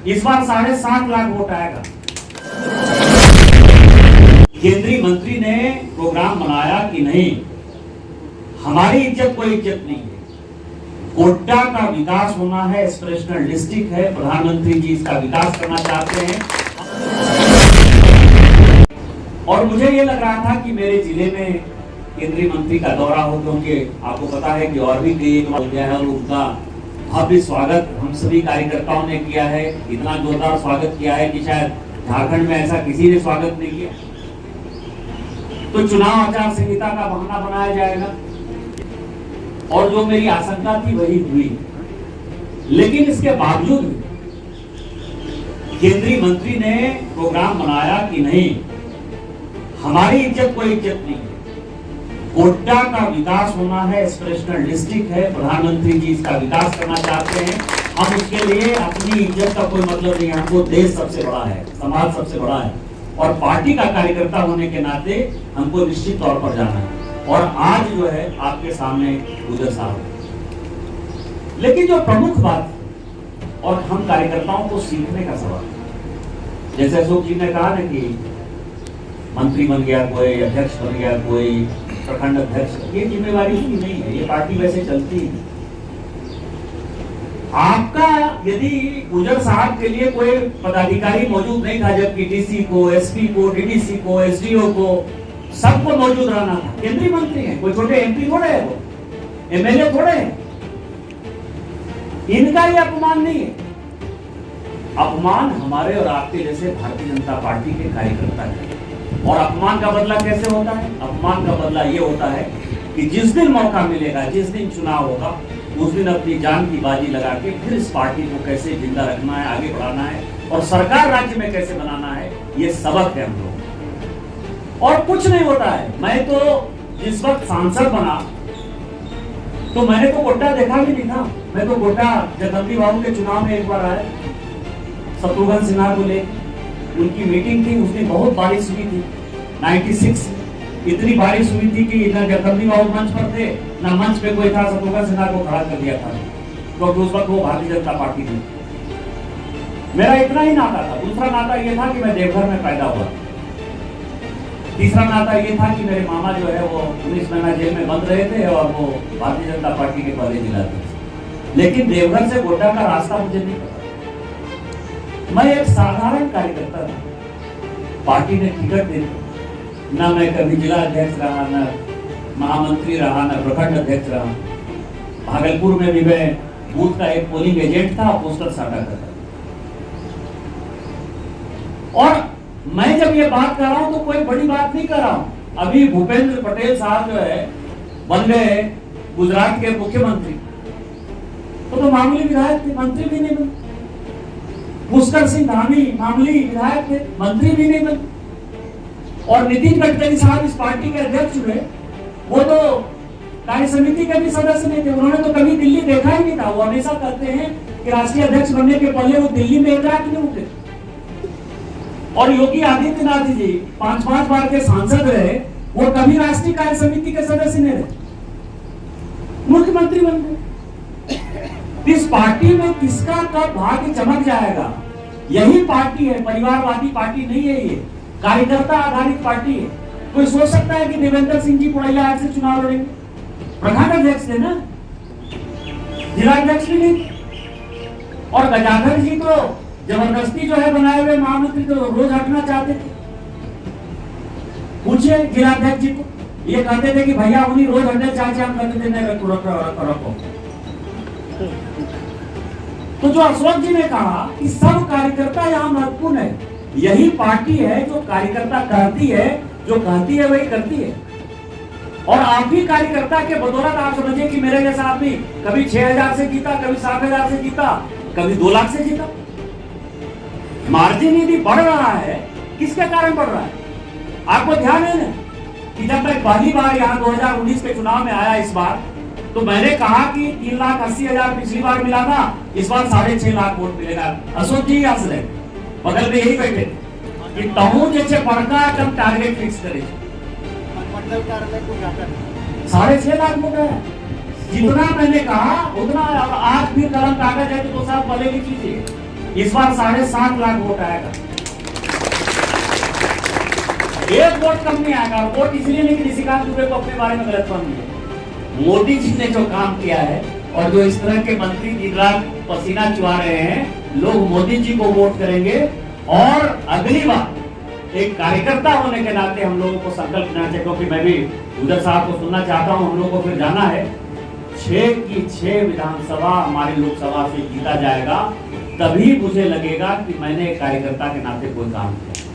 इस बार 7.5 लाख वोट आएगा। केंद्रीय मंत्री ने प्रोग्राम बनाया कि नहीं, हमारी इज्जत कोई इज्जत नहीं है। गोड्डा का विकास होना है, एस्पिरेशनल डिस्ट्रिक्ट है, प्रधानमंत्री जी इसका विकास करना चाहते हैं। और मुझे ये लग रहा था कि मेरे जिले में केंद्रीय मंत्री का दौरा हो, क्योंकि आपको पता है कि और भी कई हो गया है और उनका भव्य स्वागत हम सभी कार्यकर्ताओं ने किया है। इतना जोरदार स्वागत किया है कि शायद झारखंड में ऐसा किसी ने स्वागत नहीं किया। तो चुनाव आचार संहिता का बहाना बनाया जाएगा और जो मेरी आशंका थी वही हुई। लेकिन इसके बावजूद केंद्रीय मंत्री ने प्रोग्राम बनाया कि नहीं, हमारी इज्जत कोई इज्जत नहीं है। गोड्डा का विकास होना है, एस्पिरेशनल डिस्ट्रिक्ट है, प्रधानमंत्री जी इसका विकास करना चाहते हैं। हम उसके लिए अपनी इज्जत का कोई मतलब नहीं, हमको देश सबसे बड़ा है, समाज सबसे बड़ा है और पार्टी का कार्यकर्ता होने के नाते हमको निश्चित तौर पर जाना है। और आज जो है आपके सामने गुजर साहब। लेकिन जो प्रमुख बात और हम कार्यकर्ताओं को सीखने का सवाल, जैसे अशोक जी ने कहा ना कि मंत्री बन गया कोई, अध्यक्ष बन गया कोई, प्रखंड अध्यक्ष, ये जिम्मेवारी उसकी नहीं है, ये पार्टी वैसे चलती है। आपका यदि गुजर साहब के लिए कोई पदाधिकारी मौजूद नहीं था, जबकि डीसी को, एसपी को, डीडीसी को, एसडीओ को, सबको मौजूद रहना था। केंद्रीय मंत्री है, कोई छोटे एमपी थोड़े है, वो एमएलए थोड़े है। इनका ये अपमान नहीं है, अपमान हमारे और आपके जैसे भारतीय जनता पार्टी के कार्यकर्ता है। और अपमान का बदला कैसे होता है? अपमान का बदला ये होता है कि जिस दिन मौका मिलेगा, जिस दिन चुनाव होगा, उस दिन अपनी जान की बाजी लगा के फिर इस पार्टी को कैसे जिंदा रखना है, आगे बढ़ाना है और सरकार राज्य में कैसे बनाना है, ये सबक है हम लोग। और कुछ नहीं होता है। मैं तो जिस वक्त सांसद बना तो मैंने तो गोड्डा देखा भी नहीं था। मैं तो गोड्डा जगदम्बी बाबू के चुनाव में एक बार आया, शत्रुघ्न सिन्हा को लेकर उनकी मीटिंग थी, उस दिन बहुत बारिश हुई थी 96। इतनी बारिश हुई थी कि ना जगदम्बी बाबू मंच पर थे, ना मंच पे कोई था, शत्रुघ्न सिन्हा को खड़ा कर दिया था, क्योंकि उस वक्त वो भारतीय जनता पार्टी थी। मेरा इतना ही नाता था। दूसरा नाता ये था कि मैं देवघर में पैदा हुआ। तीसरा नाता ये था कि मेरे मामा जो है वो 19 महीना जेल में बंद रहे थे और वो भारतीय जनता पार्टी के पहले जिला थे। लेकिन देवघर से गोड्डा का रास्ता मुझे नहीं पता। मैं एक साधारण कार्यकर्ता था, पार्टी ने टिकट दे दी, ना मैं कभी जिला अध्यक्ष रहा, ना महामंत्री रहा, ना प्रखंड अध्यक्ष रहा। भागलपुर में भी मैं बूथ का एक पोलिंग एजेंट था, पोस्टर साटा करता। और मैं जब ये बात कर रहा हूं तो कोई बड़ी बात नहीं कर रहा हूं। अभी भूपेंद्र पटेल साहब जो है बन गए गुजरात के मुख्यमंत्री, तो मामूली विधायक थे, मंत्री भी नहीं बने। पुष्कर सिंह धामी मामूली विधायक थे, मंत्री भी नहीं बने। और नितिन गडकरी साहब इस पार्टी के अध्यक्ष हुए, वो तो कार्य समिति के भी सदस्य नहीं थे। उन्होंने तो कभी दिल्ली देखा ही नहीं था। वो हमेशा कहते हैं कि राष्ट्रीय अध्यक्ष बनने के पहले वो दिल्ली में एक रात नहीं रुके। और योगी आदित्यनाथ जी 5-5 बार के सांसद रहे, वो कभी राष्ट्रीय कार्य समिति के सदस्य नहीं रहे, मुख्यमंत्री बन गए। इस पार्टी में किसका कब भाग्य चमक जाएगा? यही पार्टी है, परिवारवादी पार्टी नहीं है, ये कार्यकर्ता आधारित पार्टी है। कोई सोच सकता है कि देवेंद्र सिंह जी पुरैया आज से चुनाव लड़ेंगे? प्रखंड अध्यक्ष थे ना, जिला अध्यक्ष भी नहीं। और गजाधर जी तो जबरदस्ती जो है बनाए हुए महामंत्री, तो रोज हटना चाहते थे। पूछिए जिला अध्यक्ष जी को, ये कहते थे कि भैया उन्हीं रोज हटने चाहे, हम कहते थे नहीं रखो। तो जो अशोक जी ने कहा कि सब कार्यकर्ता यहाँ महत्वपूर्ण है, यही पार्टी है जो कार्यकर्ता कहती है, जो कहती है वही करती है। और आप ही कार्यकर्ता के बदौलत आप समझिए कि मेरे जैसा आदमी कभी 6,000 से जीता, कभी 7,000 से जीता, कभी 2 लाख से जीता। मार्जिन यदि बढ़ रहा है, किसके कारण बढ़ रहा है? आपको ध्यान है ना कि जब मैं पहली बार यहाँ 2019 के चुनाव में आया इस बार, तो मैंने कहा कि 3,80,000 पिछली बार मिला था, इस बार 6.5 लाख वोट मिलेगा। अशोक जी याद से बगल में यही बैठे कि तहु जैसे पड़का कम टारगेट फिक्स करे, 6.5 लाख वोट है। जितना मैंने कहा उतना। आज फिर कलम कागज है तो साहब भले लिख लीजिए, इस बार 7.5 लाख वोट आएगा, एक वोट कम नहीं आएगा। वोट इसलिए नहीं कि निशिकांत दुबे को अपने बारे में गलतफहमी है। मोदी जी ने जो काम किया है और जो इस तरह के मंत्री दिन रात पसीना चुहा रहे हैं, लोग मोदी जी को वोट करेंगे। और अगली बार एक कार्यकर्ता होने के नाते हम लोगों को संकल्प लेना चाहिए, क्योंकि मैं भी उधर साहब को सुनना चाहता हूं। हम लोगों को फिर जाना है। 6 की 6 विधानसभा हमारी लोकसभा से जीता जाएगा, तभी मुझे लगेगा कि मैंने एक कार्यकर्ता के नाते कोई काम किया।